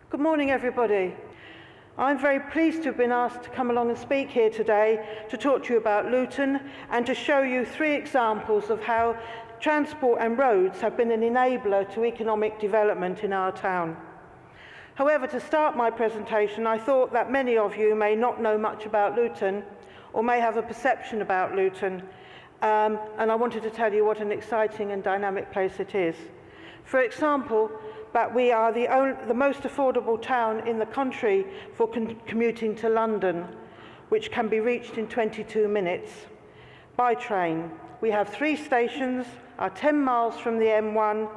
Good morning, everybody. I'm very pleased to have been asked to come along and speak here today to talk to you about Luton and to show you 3 examples of how transport and roads have been an enabler to economic development in our town. However, to start my presentation, I thought that many of you may not know much about Luton or may have a perception about Luton, and I wanted to tell you what an exciting and dynamic place it is. For example, that we are the most affordable town in the country for commuting to London, which can be reached in 22 minutes by train. We have 3 stations, are 10 miles from the M1,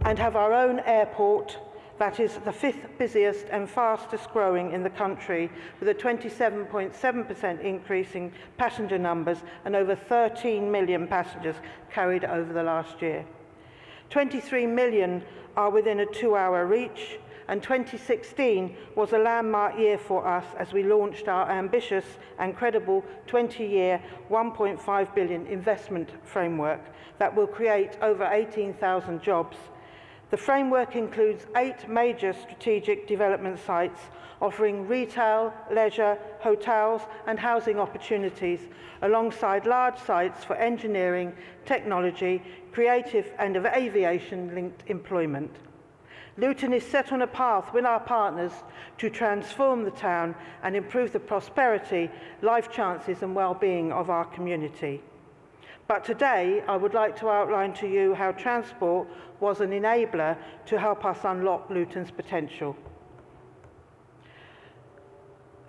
and have our own airport that is the 5th busiest and fastest growing in the country, with a 27.7% increase in passenger numbers and over 13 million passengers carried over the last year. 23 million are within a 2-hour reach, and 2016 was a landmark year for us as we launched our ambitious and credible 20-year, £1.5 billion investment framework that will create over 18,000 jobs. The framework includes 8 major strategic development sites offering retail, leisure, hotels and housing opportunities, alongside large sites for engineering, technology, creative and aviation-linked employment. Luton is set on a path with our partners to transform the town and improve the prosperity, life chances and well-being of our community. But today, I would like to outline to you how transport was an enabler to help us unlock Luton's potential.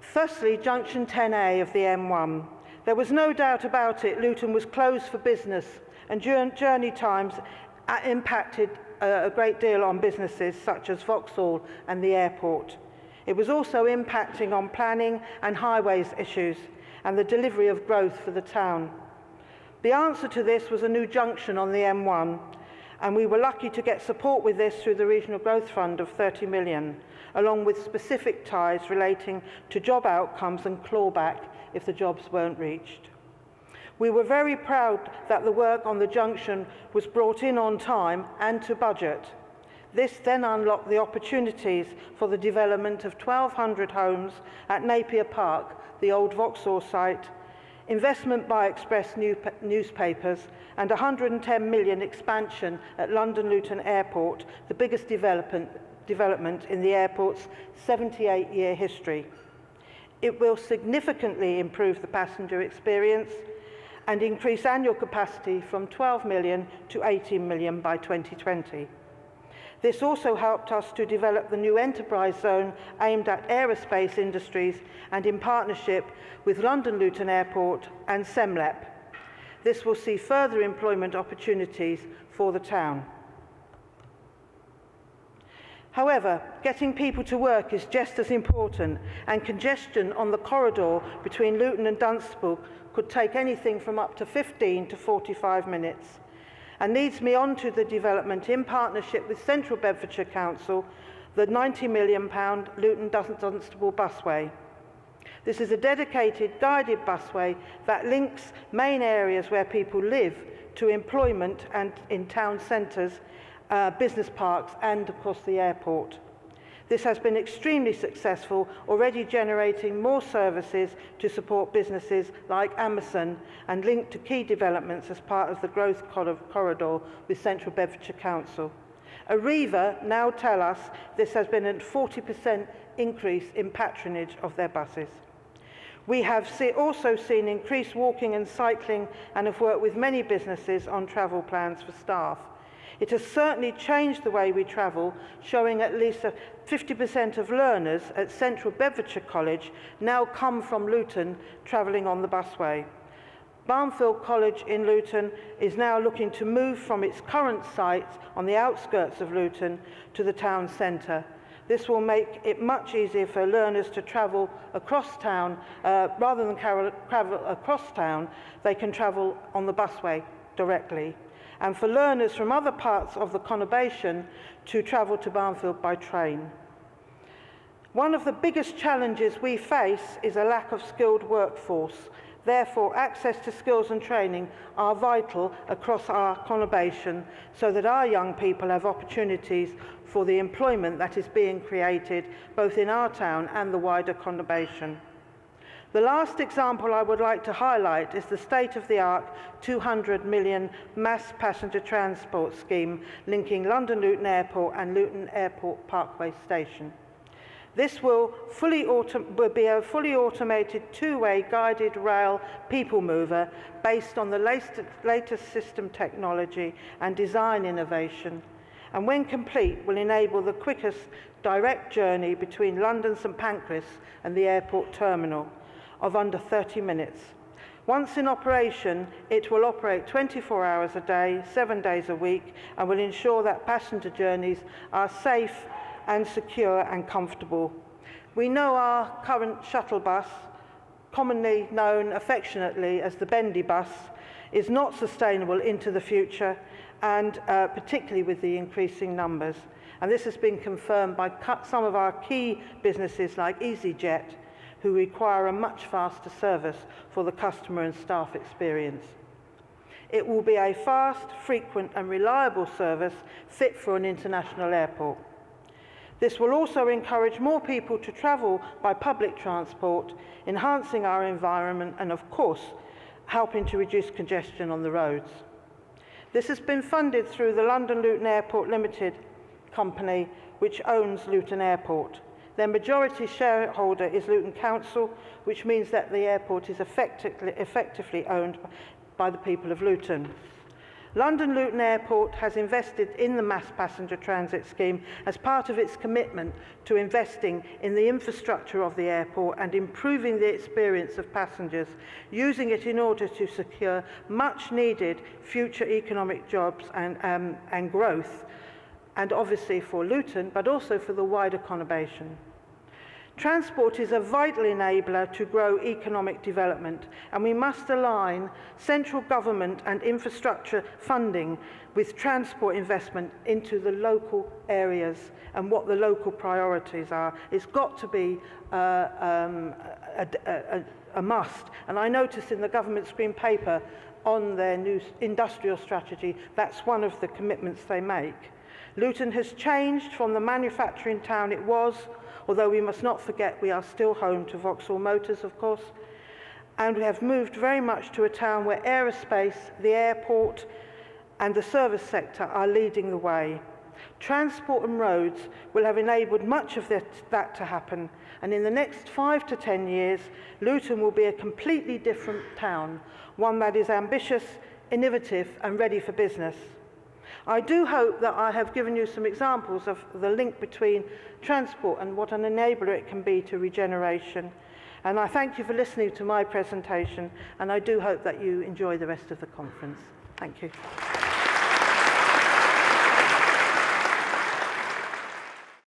Firstly, Junction 10A of the M1. There was no doubt about it, Luton was closed for business, and journey times impacted a great deal on businesses such as Vauxhall and the airport. It was also impacting on planning and highways issues and the delivery of growth for the town. The answer to this was a new junction on the M1, and we were lucky to get support with this through the Regional Growth Fund of 30 million, along with specific ties relating to job outcomes and clawback if the jobs weren't reached. We were very proud that the work on the junction was brought in on time and to budget. This then unlocked the opportunities for the development of 1,200 homes at Napier Park, the old Vauxhall site, investment by Express newspapers, and 110 million expansion at London Luton Airport, the biggest development in the airport's 78-year history. It will significantly improve the passenger experience and increase annual capacity from 12 million to 18 million by 2020. This also helped us to develop the new enterprise zone aimed at aerospace industries and in partnership with London Luton Airport and SEMLEP. This will see further employment opportunities for the town. However, getting people to work is just as important, and congestion on the corridor between Luton and Dunstable could take anything from up to 15 to 45 minutes. And leads me on to the development in partnership with Central Bedfordshire Council, the £90 million Luton-Dunstable busway. This is a dedicated guided busway that links main areas where people live to employment and in town centres, business parks and of course the airport. This has been extremely successful, already generating more services to support businesses like Amazon and linked to key developments as part of the growth corridor with Central Bedfordshire Council. Arriva now tell us this has been a 40% increase in patronage of their buses. We have also seen increased walking and cycling and have worked with many businesses on travel plans for staff. It has certainly changed the way we travel, showing at least 50% of learners at Central Bedfordshire College now come from Luton travelling on the busway. Barnfield College in Luton is now looking to move from its current site on the outskirts of Luton to the town centre. This will make it much easier for learners to travel across town. Rather than travel across town, they can travel on the busway directly. And for learners from other parts of the conurbation to travel to Barnfield by train. One of the biggest challenges we face is a lack of skilled workforce, Therefore, access to skills and training are vital across our conurbation so that our young people have opportunities for the employment that is being created both in our town and the wider conurbation. The last example I would like to highlight is the state-of-the-art 200 million mass passenger transport scheme linking London Luton Airport and Luton Airport Parkway Station. This will be a fully automated two-way guided rail people mover based on the latest system technology and design innovation, and when complete will enable the quickest direct journey between London St Pancras and the airport terminal of under 30 minutes. Once in operation, it will operate 24 hours a day, 7 days a week, and will ensure that passenger journeys are safe and secure and comfortable. We know our current shuttle bus, commonly known affectionately as the bendy bus, is not sustainable into the future, and particularly with the increasing numbers. And this has been confirmed by some of our key businesses like EasyJet, who require a much faster service for the customer and staff experience. It will be a fast, frequent and reliable service fit for an international airport. This will also encourage more people to travel by public transport, enhancing our environment and, of course, helping to reduce congestion on the roads. This has been funded through the London Luton Airport Limited company, which owns Luton Airport. Their majority shareholder is Luton Council, which means that the airport is effectively owned by the people of Luton. London Luton Airport has invested in the mass passenger transit scheme as part of its commitment to investing in the infrastructure of the airport and improving the experience of passengers, using it in order to secure much needed future economic jobs and growth, and obviously for Luton, but also for the wider conurbation. Transport is a vital enabler to grow economic development, and we must align central government and infrastructure funding with transport investment into the local areas and what the local priorities are. It's got to be a must. And I noticed in the government's green paper on their new industrial strategy, that's one of the commitments they make. Luton has changed from the manufacturing town it was, although we must not forget we are still home to Vauxhall Motors, of course, and we have moved very much to a town where aerospace, the airport and the service sector are leading the way. Transport and roads will have enabled much of that to happen, and in the next 5 to 10 years, Luton will be a completely different town, one that is ambitious, innovative and ready for business. I do hope that I have given you some examples of the link between transport and what an enabler it can be to regeneration. And I thank you for listening to my presentation, and I do hope that you enjoy the rest of the conference. Thank you.